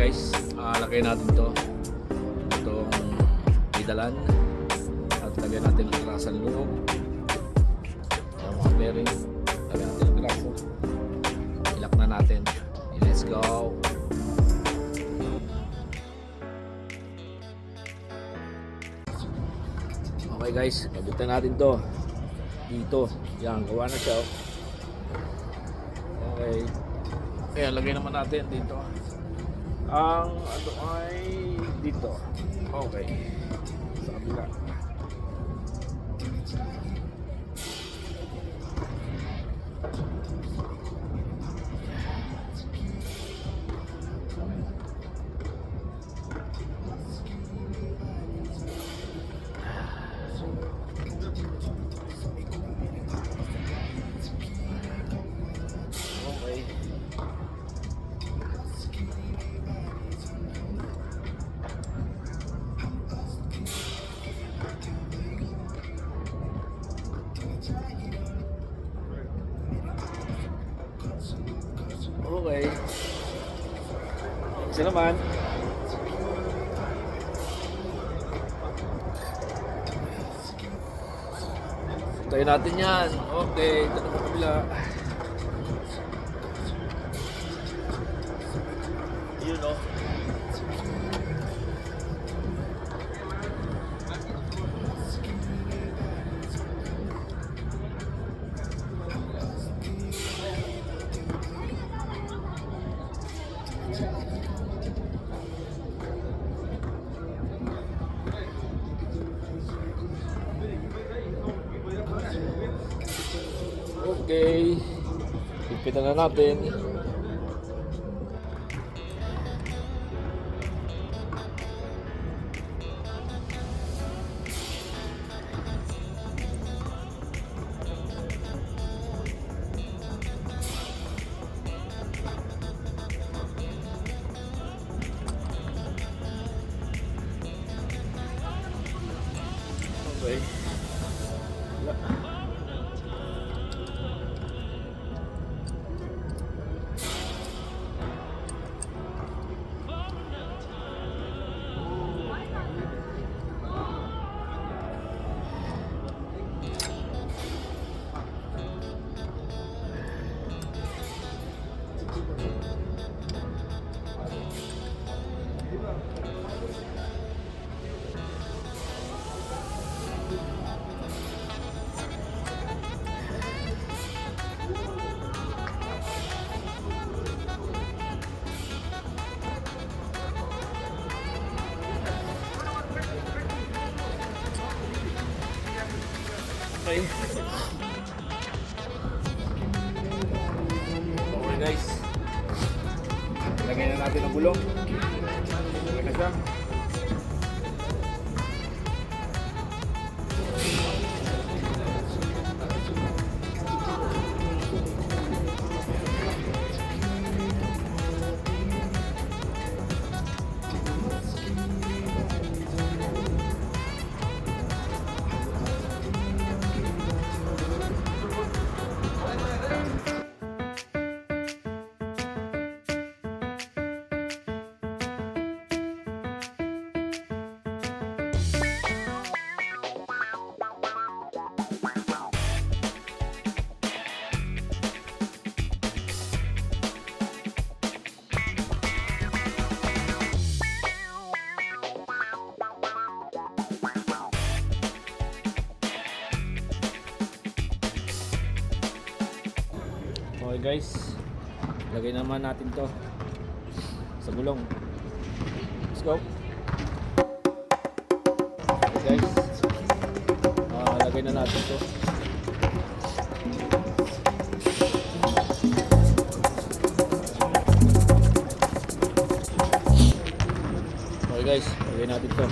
guys, lagay natin to itong pedalan at lagay natin ang trasan loob, yung mga bearing, lagay natin ang grafo, ilak na natin. Let's go. Okay guys, kabutan natin to dito. Yan, gawa na siya. Okay. Kaya lagay naman natin dito. Ang ano ay dito. Okay. Sa kabila. Okay. Isa naman. Tayo natin yan. Okay. Ito na kabila. Yun o. Okay, ipitan na natin. Okay. Okay. Okay guys. Lagay na natin ang gulong. Lagay na siya. Okay guys, lagay naman natin to sa gulong. Let's go. Okay guys, lagay na natin to. Okay guys, lagay natin to.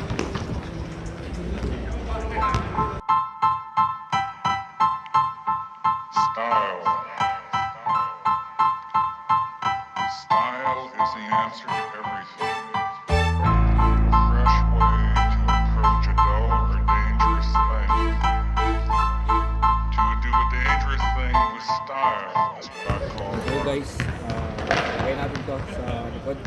Style is the answer to everything. A fresh way to approach a dull or dangerous thing. To do a dangerous thing with style is what I call Okay art. guys, lagay natin to sa likod.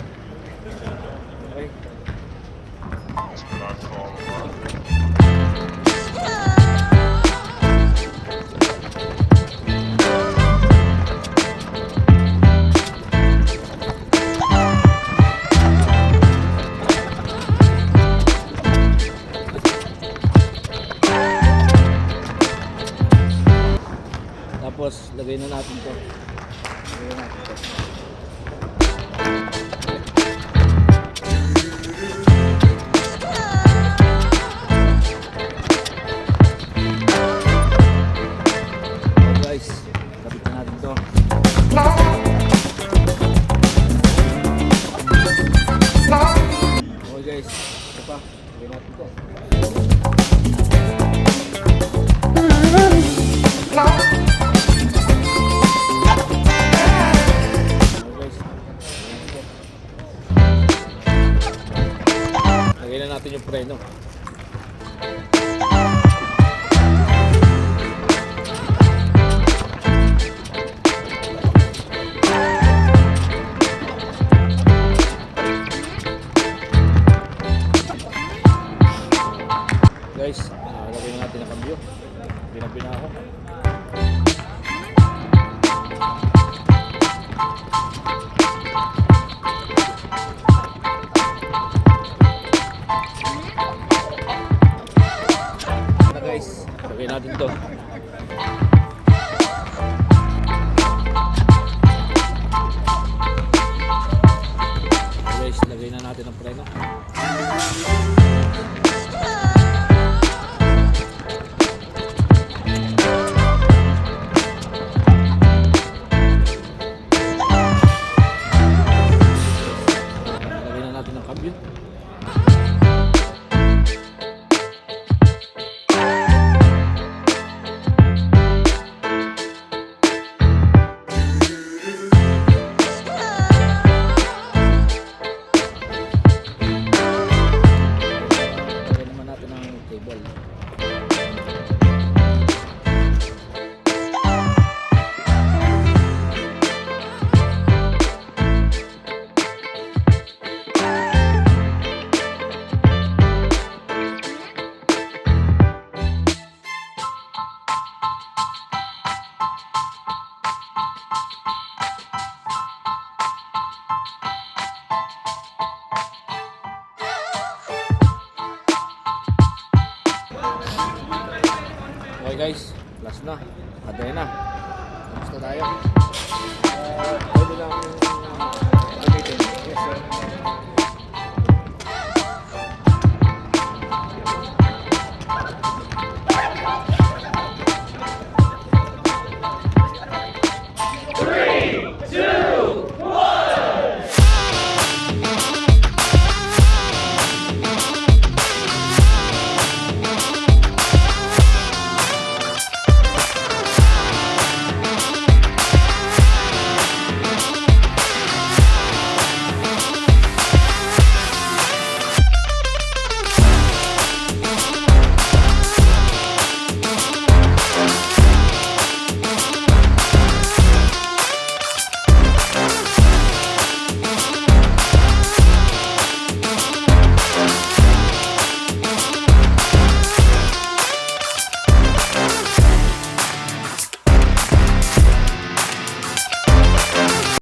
lagay na natin to. Lagay na natin to. So guys, kapit na natin to. Okay guys, ito pa. Lagay natin to. Lagay na natin yung preno. Guys, lagay na natin ang kambyo. Binabina ako. Na guys, lagay natin to. Guys, lagay na natin ang preno. Lagay na natin ang kambyo. Lagyan naman natin ang cable. Okay guys, last na. Patay na. Tapos na tayo. Pwede lang gamitin. Yes sir.